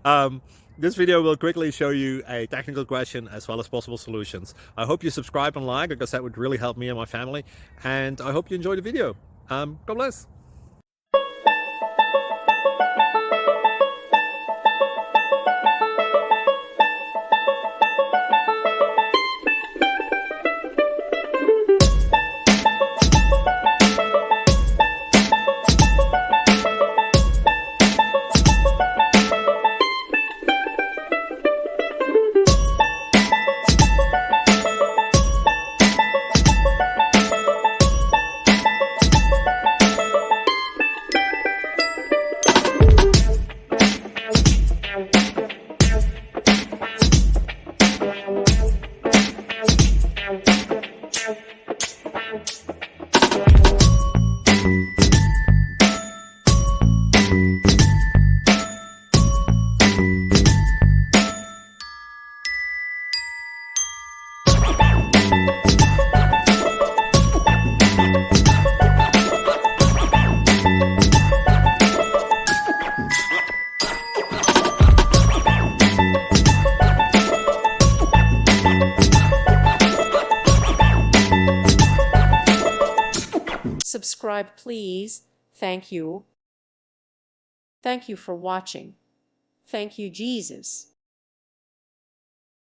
um, this video will quickly show you a technical question as well as possible solutions. I hope you subscribe and like, because that would really help me and my family. And I hope you enjoy the video. God bless. Subscribe, please. Thank you. Thank you for watching. Thank you, Jesus.